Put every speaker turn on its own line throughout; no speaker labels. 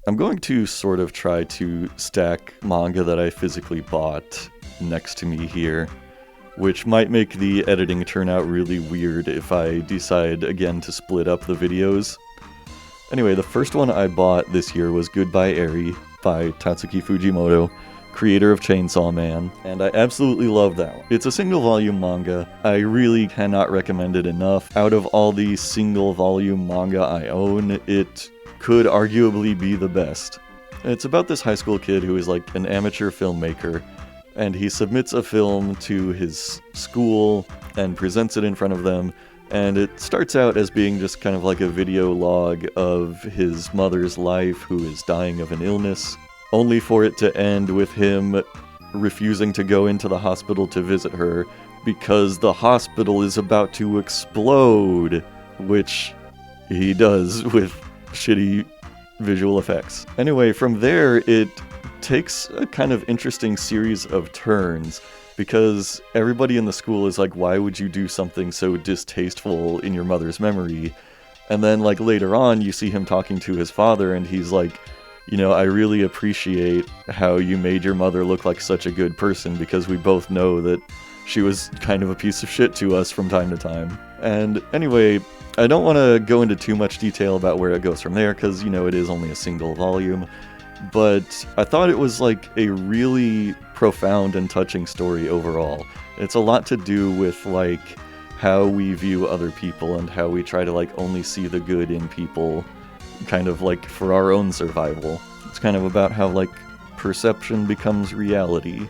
I'm going to sort of try to stack manga that I physically bought next to me here, which might make the editing turn out really weird if I decide again to split up the videos. Anyway, the first one I bought this year was Goodbye Eri by Tatsuki Fujimoto, creator of Chainsaw Man, and I absolutely love that one. It's a single volume manga. I really cannot recommend it enough. Out of all the single volume manga I own, it could arguably be the best. It's about this high school kid who is like an amateur filmmaker, and he submits a film to his school and presents it in front of them, and it starts out as being just kind of like a video log of his mother's life, who is dying of an illness, only for it to end with him refusing to go into the hospital to visit her because the hospital is about to explode, which he does with shitty visual effects. Anyway, from there it takes a kind of interesting series of turns, because everybody in the school is like, why would you do something so distasteful in your mother's memory? And then like later on you see him talking to his father and he's like, you know, I really appreciate how you made your mother look like such a good person, because we both know that she was kind of a piece of shit to us from time to time. And anyway, I don't want to go into too much detail about where it goes from there, because, you know, it is only a single volume. But I thought it was like a really profound and touching story overall. It's a lot to do with like how we view other people and how we try to like only see the good in people, kind of like for our own survival. It's kind of about how like perception becomes reality.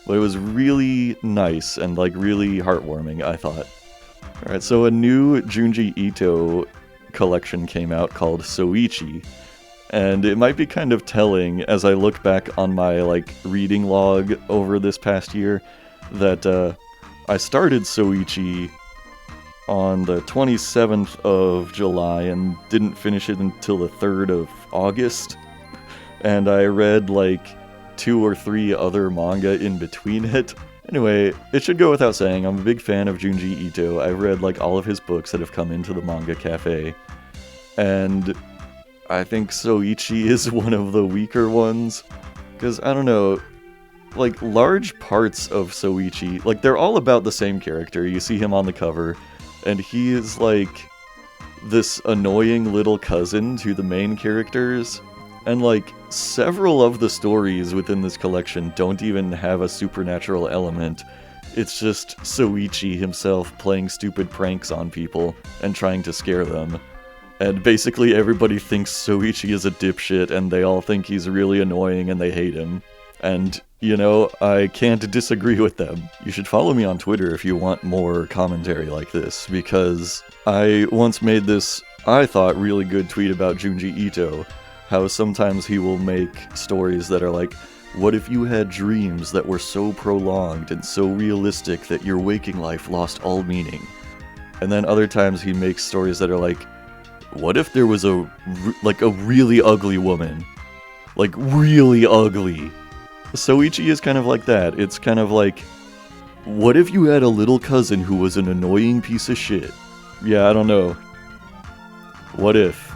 But it was really nice and like really heartwarming, I thought. Alright, so a new Junji Ito collection came out called Soichi. And it might be kind of telling as I look back on my like reading log over this past year that I started Soichi on the 27th of July and didn't finish it until the 3rd of August. And I read like 2 or 3 other manga in between it. Anyway, it should go without saying, I'm a big fan of Junji Ito. I've read like all of his books that have come into the Manga Cafe. And I think Soichi is one of the weaker ones, because, I don't know, like, large parts of Soichi, like, they're all about the same character. You see him on the cover, and he is, like, this annoying little cousin to the main characters, and, like, several of the stories within this collection don't even have a supernatural element. It's just Soichi himself playing stupid pranks on people and trying to scare them. And basically everybody thinks Soichi is a dipshit, and they all think he's really annoying and they hate him. And, you know, I can't disagree with them. You should follow me on Twitter if you want more commentary like this, because I once made this, I thought, really good tweet about Junji Ito, how sometimes he will make stories that are like, what if you had dreams that were so prolonged and so realistic that your waking life lost all meaning? And then other times he makes stories that are like, what if there was a really ugly woman? Like, really ugly. Soichi is kind of like that. It's kind of like, what if you had a little cousin who was an annoying piece of shit? Yeah, I don't know. What if?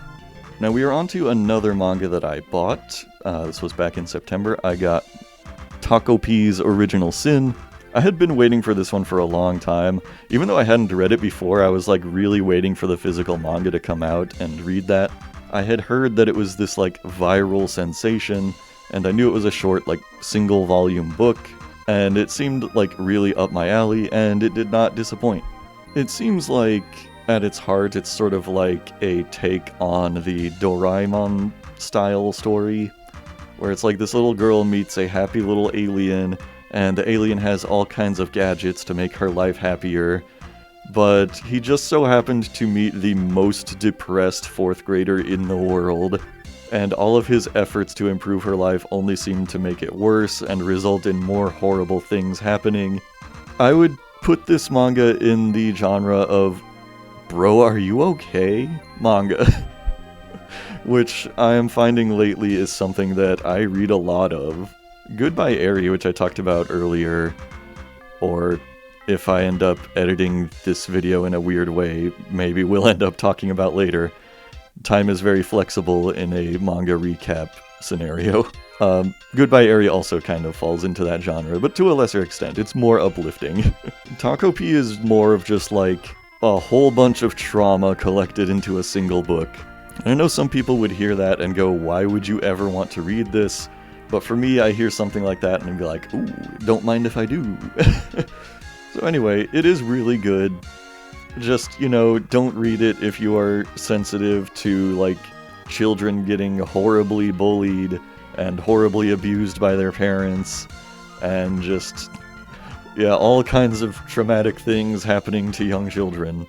Now we are on to another manga that I bought. This was back in September. I got Takopi's Original Sin. I had been waiting for this one for a long time. Even though I hadn't read it before, I was like really waiting for the physical manga to come out and read that. I had heard that it was this like viral sensation, and I knew it was a short like single volume book, and it seemed like really up my alley, and it did not disappoint. It seems like at its heart it's sort of like a take on the Doraemon style story, where it's like this little girl meets a happy little alien, and the alien has all kinds of gadgets to make her life happier, but he just so happened to meet the most depressed 4th grader in the world, and all of his efforts to improve her life only seem to make it worse and result in more horrible things happening. I would put this manga in the genre of bro, are you okay? Manga. Which I am finding lately is something that I read a lot of. Goodbye Eri, which I talked about earlier, or if I end up editing this video in a weird way, maybe we'll end up talking about later, Time is very flexible in a manga recap scenario. Goodbye Area also kind of falls into that genre, but to a lesser extent. It's more uplifting. Takopi is more of just like a whole bunch of trauma collected into a single book. And I know some people would hear that and go, why would you ever want to read this? But for me, I hear something like that and I'd be like, ooh, don't mind if I do. So anyway, it is really good. Just, don't read it if you are sensitive to, like, children getting horribly bullied and horribly abused by their parents, and just, all kinds of traumatic things happening to young children.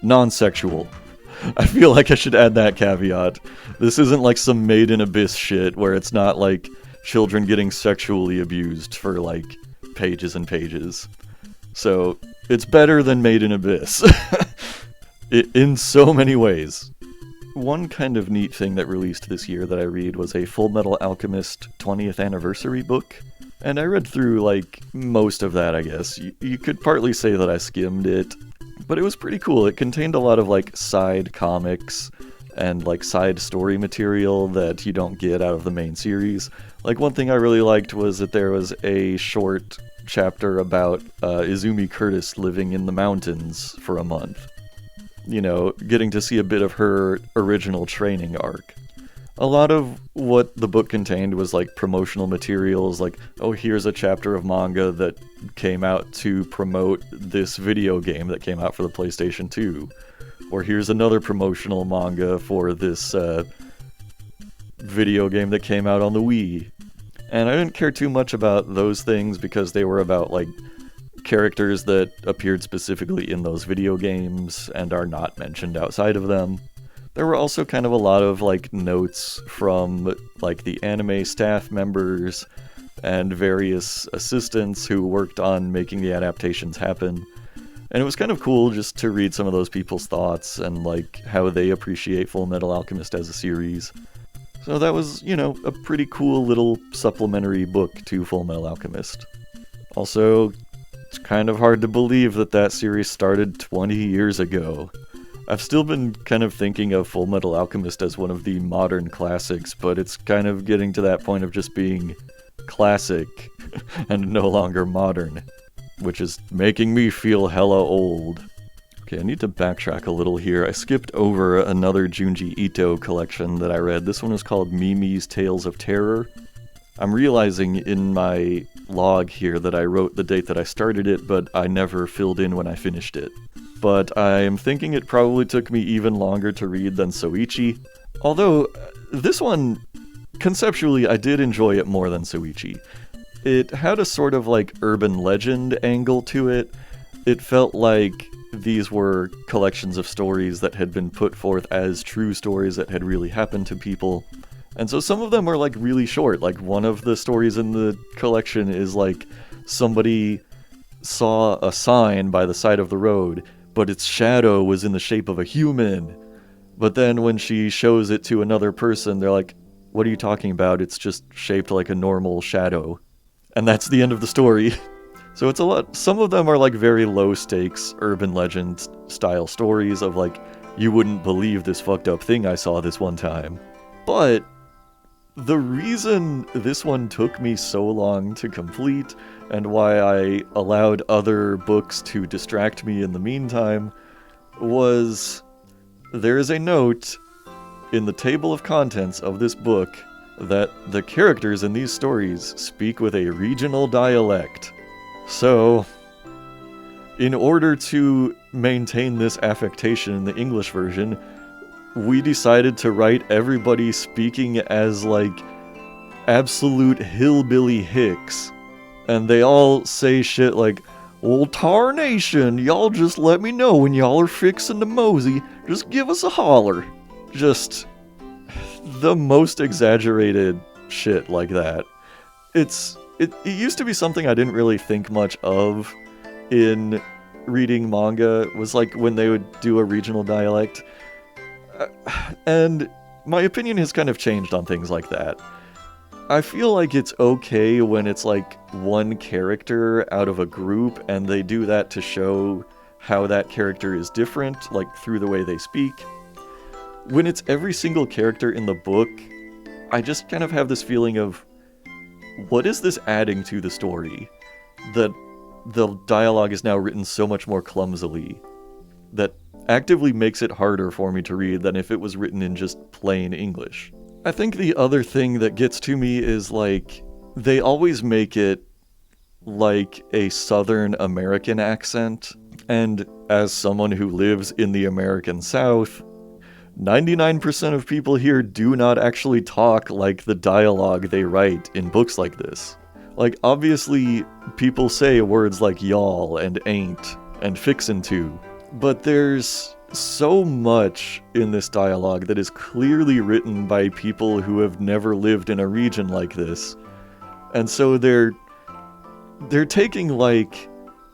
Non-sexual. I feel like I should add that caveat. This isn't like some Made in Abyss shit, where it's not, like, children getting sexually abused for, like, pages and pages. So, it's better than Made in Abyss. In so many ways. One kind of neat thing that released this year that I read was a Fullmetal Alchemist 20th anniversary book. And I read through, like, most of that, I guess. You could partly say that I skimmed it, but it was pretty cool. It contained a lot of, like, side comics and, like, side story material that you don't get out of the main series. Like, one thing I really liked was that there was a short chapter about Izumi Curtis living in the mountains for a month. Getting to see a bit of her original training arc. A lot of what the book contained was like promotional materials, like, oh, here's a chapter of manga that came out to promote this video game that came out for the PlayStation 2. Or here's another promotional manga for this video game that came out on the Wii. And I didn't care too much about those things because they were about, like, characters that appeared specifically in those video games and are not mentioned outside of them. There were also kind of a lot of, like, notes from, like, the anime staff members and various assistants who worked on making the adaptations happen. And it was kind of cool just to read some of those people's thoughts and, like, how they appreciate Fullmetal Alchemist as a series. So that was, a pretty cool little supplementary book to Fullmetal Alchemist. Also, it's kind of hard to believe that series started 20 years ago. I've still been kind of thinking of Fullmetal Alchemist as one of the modern classics, but it's kind of getting to that point of just being classic and no longer modern, which is making me feel hella old. Okay, I need to backtrack a little here. I skipped over another Junji Ito collection that I read. This one is called Mimi's Tales of Terror. I'm realizing in my log here that I wrote the date that I started it, but I never filled in when I finished it. But I'm thinking it probably took me even longer to read than Soichi. Although, this one, conceptually, I did enjoy it more than Soichi. It had a sort of, like, urban legend angle to it. It felt like these were collections of stories that had been put forth as true stories that had really happened to people. And so some of them are, like, really short. Like, one of the stories in the collection is, like, somebody saw a sign by the side of the road, but its shadow was in the shape of a human. But then when she shows it to another person, they're like, what are you talking about? It's just shaped like a normal shadow. And that's the end of the story. So it's a lot. Some of them are, like, very low stakes urban legend style stories of, like, you wouldn't believe this fucked up thing I saw this one time. But the reason this one took me so long to complete and why I allowed other books to distract me in the meantime was there is a note in the table of contents of this book that the characters in these stories speak with a regional dialect. So, in order to maintain this affectation in the English version, we decided to write everybody speaking as, like, absolute hillbilly hicks. And they all say shit like, well, tarnation, y'all just let me know when y'all are fixing to mosey. Just give us a holler. Just the most exaggerated shit like that. It used to be something I didn't really think much of in reading manga, was like when they would do a regional dialect. And my opinion has kind of changed on things like that. I feel like it's okay when it's like one character out of a group and they do that to show how that character is different, like through the way they speak. when it's every single character in the book, I just kind of have this feeling of, what is this adding to the story? That the dialogue is now written so much more clumsily, that actively makes it harder for me to read than if it was written in just plain English. I think the other thing that gets to me is, like, they always make it like a Southern American accent, and as someone who lives in the American South, 99% of people here do not actually talk like the dialogue they write in books like this. Like, obviously, people say words like y'all and ain't and fixin' to, but there's so much in this dialogue that is clearly written by people who have never lived in a region like this. And so they're taking, like,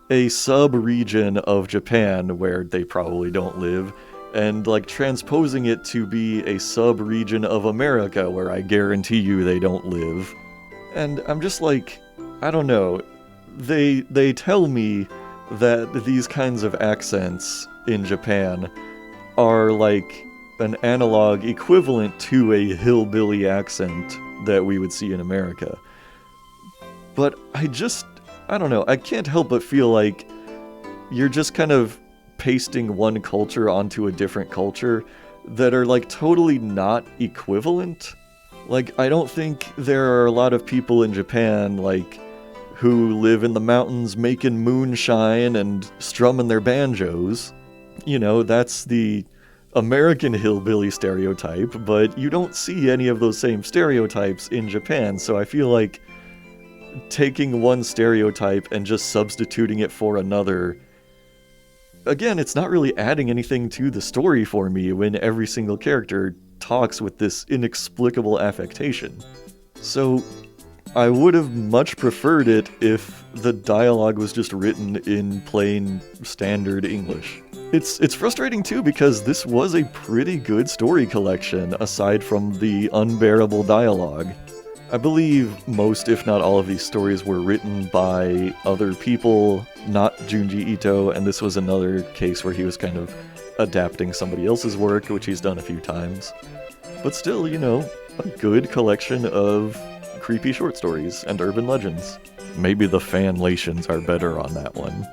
a sub-region of Japan where they probably don't live, and, like, transposing it to be a sub-region of America where I guarantee you they don't live. And I'm just like, I don't know, they tell me that these kinds of accents in Japan are like an analog equivalent to a hillbilly accent that we would see in America. But I don't know, I can't help but feel like you're just kind of pasting one culture onto a different culture that are, like, totally not equivalent. Like, I don't think there are a lot of people in Japan, like, who live in the mountains making moonshine and strumming their banjos. You know, that's the American hillbilly stereotype, but you don't see any of those same stereotypes in Japan, so I feel like taking one stereotype and just substituting it for another, again, it's not really adding anything to the story for me when every single character talks with this inexplicable affectation. So I would have much preferred it if the dialogue was just written in plain standard English. It's frustrating too, because this was a pretty good story collection aside from the unbearable dialogue. I believe most, if not all, of these stories were written by other people, not Junji Ito, and this was another case where he was kind of adapting somebody else's work, which he's done a few times. But still, you know, a good collection of creepy short stories and urban legends. Maybe the fanlations are better on that one.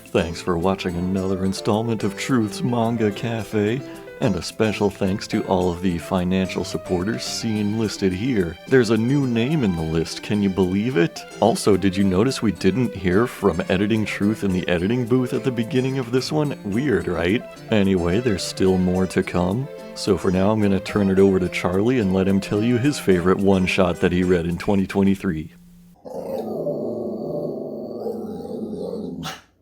Thanks for watching another installment of Truth's Manga Cafe, and a special thanks to all of the financial supporters seen listed here. There's a new name in the list, can you believe it? Also, did you notice we didn't hear from Editing Truth in the editing booth at the beginning of this one? Weird, right? Anyway, there's still more to come. So for now, I'm going to turn it over to Charlie and let him tell you his favorite one-shot that he read in 2023.